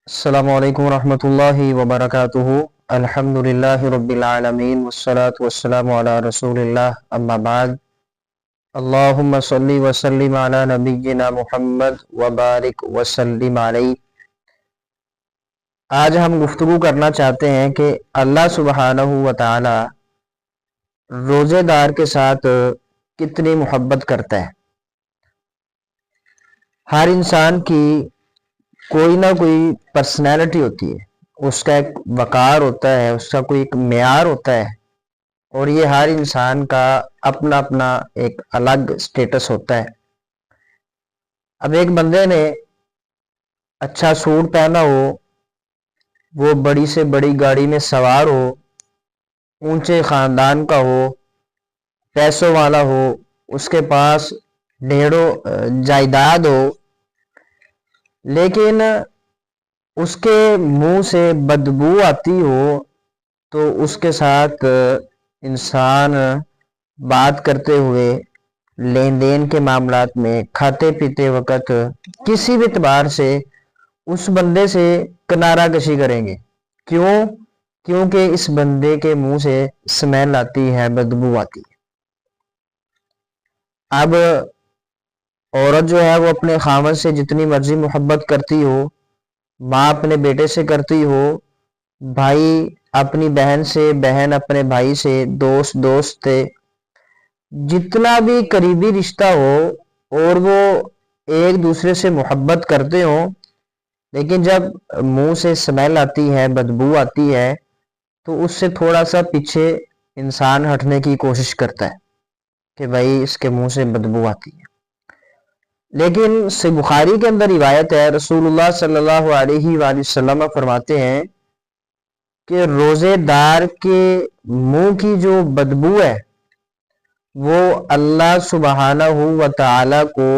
السلام علیکم ورحمۃ اللہ وبرکاتہ۔ الحمدللہ رب العالمین والصلاة والسلام علی رسول اللہ، اما بعد۔ اللہم صلی وسلم علی نبینا محمد وبارک وسلم علیہ۔ آج ہم گفتگو کرنا چاہتے ہیں کہ اللہ سبحانہ وتعالی روزے دار کے ساتھ کتنی محبت کرتا ہے۔ ہر انسان کی کوئی نہ کوئی پرسنالٹی ہوتی ہے، اس کا ایک وقار ہوتا ہے، اس کا کوئی ایک معیار ہوتا ہے، اور یہ ہر انسان کا اپنا اپنا ایک الگ سٹیٹس ہوتا ہے۔ اب ایک بندے نے اچھا سوٹ پہنا ہو، وہ بڑی سے بڑی گاڑی میں سوار ہو، اونچے خاندان کا ہو، پیسوں والا ہو، اس کے پاس ڈھیروں جائیداد ہو، لیکن اس کے منہ سے بدبو آتی ہو تو اس کے ساتھ انسان بات کرتے ہوئے، لین دین کے معاملات میں، کھاتے پیتے وقت کسی بھی اعتبار سے اس بندے سے کنارہ کشی کریں گے۔ کیونکہ اس بندے کے منہ سے سمیل آتی ہے، بدبو آتی ہے۔ اب عورت جو ہے وہ اپنے خاوند سے جتنی مرضی محبت کرتی ہو، ماں اپنے بیٹے سے کرتی ہو، بھائی اپنی بہن سے، بہن اپنے بھائی سے، دوست سے، جتنا بھی قریبی رشتہ ہو اور وہ ایک دوسرے سے محبت کرتے ہوں، لیکن جب منہ سے سمیل آتی ہے، بدبو آتی ہے، تو اس سے تھوڑا سا پیچھے انسان ہٹنے کی کوشش کرتا ہے کہ بھائی اس کے منہ سے بدبو آتی ہے۔ لیکن صحیح بخاری کے اندر روایت ہے، رسول اللہ صلی اللہ علیہ وآلہ وسلم فرماتے ہیں کہ روزے دار کے منہ کی جو بدبو ہے وہ اللہ سبحانہ وتعالی کو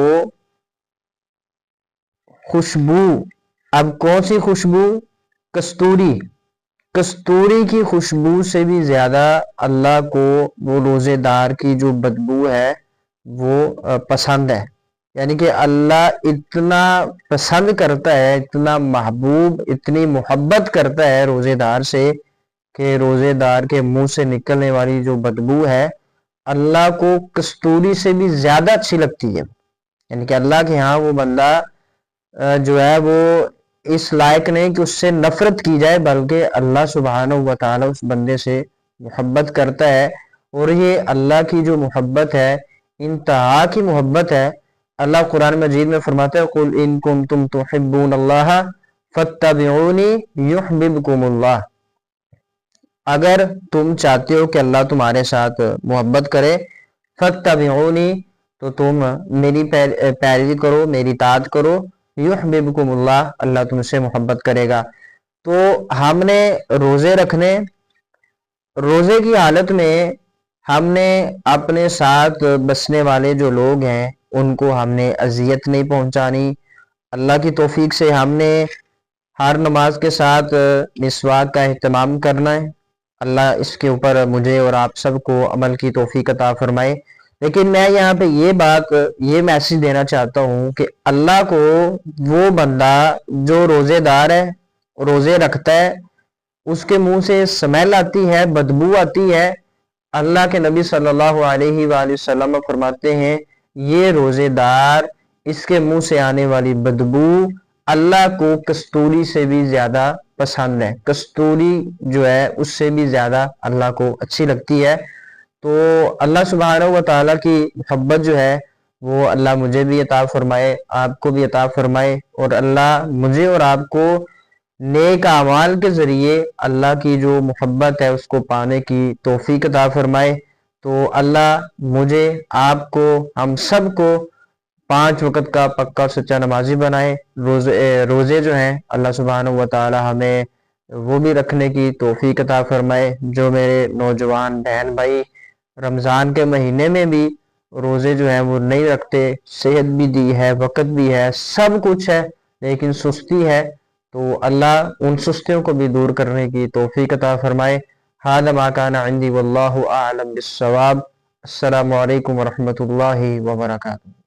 خوشبو، اب کون سی خوشبو؟ کستوری کی خوشبو سے بھی زیادہ اللہ کو وہ روزے دار کی جو بدبو ہے وہ پسند ہے۔ یعنی کہ اللہ اتنا پسند کرتا ہے، اتنا محبوب، اتنی محبت کرتا ہے روزے دار سے کہ روزے دار کے منہ سے نکلنے والی جو بدبو ہے اللہ کو کستوری سے بھی زیادہ اچھی لگتی ہے۔ یعنی کہ اللہ کے ہاں وہ بندہ جو ہے وہ اس لائق نہیں کہ اس سے نفرت کی جائے، بلکہ اللہ سبحانہ وتعالی اس بندے سے محبت کرتا ہے۔ اور یہ اللہ کی جو محبت ہے انتہا کی محبت ہے۔ اللہ قرآن مجید میں فرماتا ہے قُلْ إِن كُنتُمْ تُحِبُّونَ اللَّهَ فَاتَّبِعُونِي يُحْبِبْكُمُ اللَّهُ، اگر تم چاہتے ہو کہ اللہ تمہارے ساتھ محبت کرے، فَاتَّبِعُونِي، تو تم میری پیروی کرو، میری اطاعت کرو، یحببکم اللہ، اللہ تم سے محبت کرے گا۔ تو ہم نے روزے رکھنے، روزے کی حالت میں ہم نے اپنے ساتھ بسنے والے جو لوگ ہیں ان کو ہم نے اذیت نہیں پہنچانی۔ اللہ کی توفیق سے ہم نے ہر نماز کے ساتھ مسواک کا اہتمام کرنا ہے۔ اللہ اس کے اوپر مجھے اور آپ سب کو عمل کی توفیق عطا فرمائے۔ لیکن میں یہاں پہ یہ میسج دینا چاہتا ہوں کہ اللہ کو وہ بندہ جو روزے دار ہے، روزے رکھتا ہے، اس کے منہ سے سمیل آتی ہے، بدبو آتی ہے، اللہ کے نبی صلی اللہ علیہ وآلہ وسلم فرماتے ہیں یہ روزے دار، اس کے منہ سے آنے والی بدبو اللہ کو کستوری سے بھی زیادہ پسند ہے۔ کستوری جو ہے اس سے بھی زیادہ اللہ کو اچھی لگتی ہے۔ تو اللہ سبحانہ وتعالی کی محبت جو ہے وہ اللہ مجھے بھی عطا فرمائے، آپ کو بھی عطا فرمائے، اور اللہ مجھے اور آپ کو نیک اعمال کے ذریعے اللہ کی جو محبت ہے اس کو پانے کی توفیق عطا فرمائے۔ تو اللہ مجھے، آپ کو، ہم سب کو 5 وقت کا پکا سچا نمازی بنائے۔ روزے جو ہیں اللہ سبحانہ وتعالی ہمیں وہ بھی رکھنے کی توفیق عطا فرمائے۔ جو میرے نوجوان بہن بھائی رمضان کے مہینے میں بھی روزے جو ہیں وہ نہیں رکھتے، صحت بھی دی ہے، وقت بھی ہے، سب کچھ ہے، لیکن سستی ہے، تو اللہ ان سستیوں کو بھی دور کرنے کی توفیق عطا فرمائے۔ ھذا ما کان عندی واللہ اعلم بالصواب۔ السلام علیکم ورحمۃ اللہ وبرکاتہ۔